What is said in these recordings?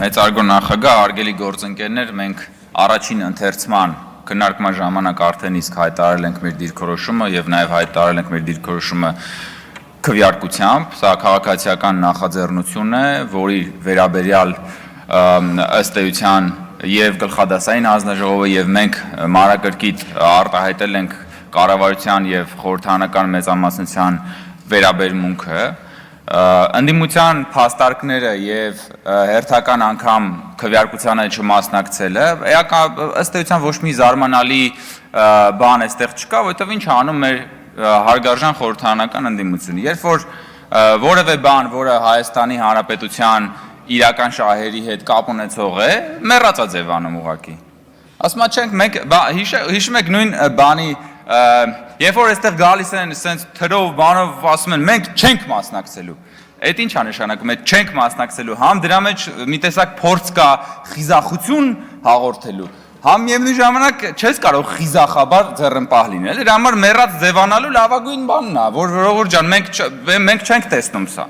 Մեծարգո նախագահ, հարգելի գործընկերներ, մենք առաջին ընթերցման քննարկման ժամանակ արդեն իսկ հայտարարել ենք մեր դիրքորոշումը եւ նաեւ հայտարարել ենք մեր դիրքորոշումը քվեարկությամբ, սա քաղաքացիական նախաձեռնություն է, որի վերաբերյալ ըստ էության եւ գլխադասային հանձնաժողովը եւ մենք մանրակրկիտ արտահայտել ենք կառավարության եւ խորհրդարանական մեծամասնության վերաբերմունքը ընդդիմության փաստարկները եւ հերթական անգամ քվեարկությանը չմասնակցելը ըստ էության ոչ մի զարմանալի բան այստեղ չկա, որովհետեւ ինչ անում մեր հարգարժան խորհրդարանական ընդդիմությունը, երբ որ որևէ բան, որը Հայաստանի Հանրապետության իրական շահերի հետ կապ ունեցող է, մեռածա ձևանում ուղղակի։ Ասում չենք մենք հիշում եք նույն բանի երբ որ այստեղ գալիս են sense թրով բանով ասում են մենք չենք մասնակցելու։ Այդ ինչ է նշանակում, այդ չենք մասնակցելու, համ դրա մեջ մի տեսակ փորձ կա խիզախություն հաղորդելու, համ միևնույն ժամանակ չես կարող խիզախաբար ձեռնպահ լինել, դրա համար մեռած ձևանալու լավագույն բանն է, որ ժողովուրդ ջան, մենք չենք տեսնում սա։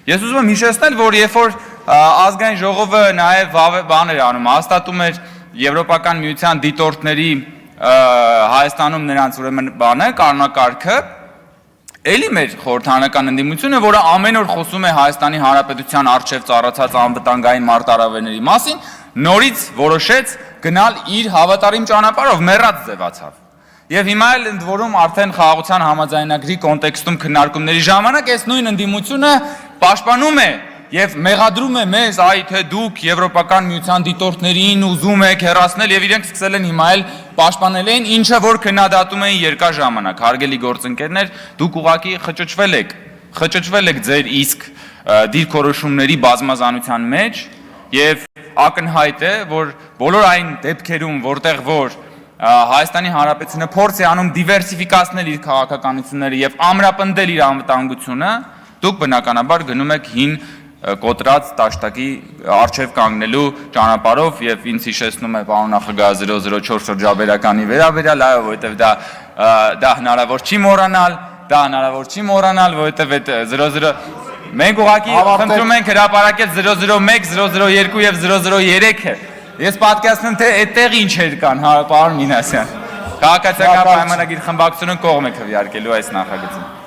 Ես ուզում եմ հիշեցնել, որ երբ որ ազգային ժողովը նաև բան էր անում, հաստատում էր Եվրոպական միության դիտորդների Հայաստանում նրանց ուրեմն բանը, կանոնակարգը, էլի մեր խորհրդարանական ընդդիմությունը, որը ամեն օր խոսում է Հայաստանի Հանրապետության առջև ծառացած անվտանգային մարտահրավերների մասին, նորից որոշեց գնալ իր հավատարիմ ճանապարհով, մեռած ձևացավ։ Եվ հիմա էլ ընդ որում արդեն խաղաղության համաձայնագրի կոնտեքստում քննարկումների ժամանակ այս նույն ընդդիմությունը պաշտպանում է եւ մեղադրում է մեզ, այ թե դուք Եվրոպական միության դիտորդներին ուզում եք հեռացնել եւ իրենք սկսել են հիմա էլ պաշտպանել են ինչը որ քննադատում էին երկար ժամանակ։ Հարգելի գործընկերներ, դուք ուղղակի խճճվել եք ձեր իսկ դիրքորոշումների բազմազանության մեջ եւ ակնհայտ է, որ բոլոր այն դեպքերում, որտեղ որ Հայաստանի Հանրապետությունը փորձ է անում դիվերսիֆիկացնել իր քաղաքականությունները եւ ամրապնդել իր անվտանգությունը, դուք բնականաբար գնում եք հին կոտրած տաշտակի արչև կանգնելու ճանապարհով եւ ինձ հիշեցնում է պարոն նախագահ 004 շրջաբերականի վերաբերյալ, այո, որովհետեւ դա հնարավոր չի մոռանալ, որովհետեւ այդ 00 մենք ուղղակի խնդրում ենք հրապարակել 001, 002 եւ 003-ը։ Ես պատկերացնում թե այդտեղ ինչեր կան, հա, պարոն Մինասյան։ Քաղաքացիական պայմանագիր խմբակցությունը կողմ է քվեարկելու այս նախագծին։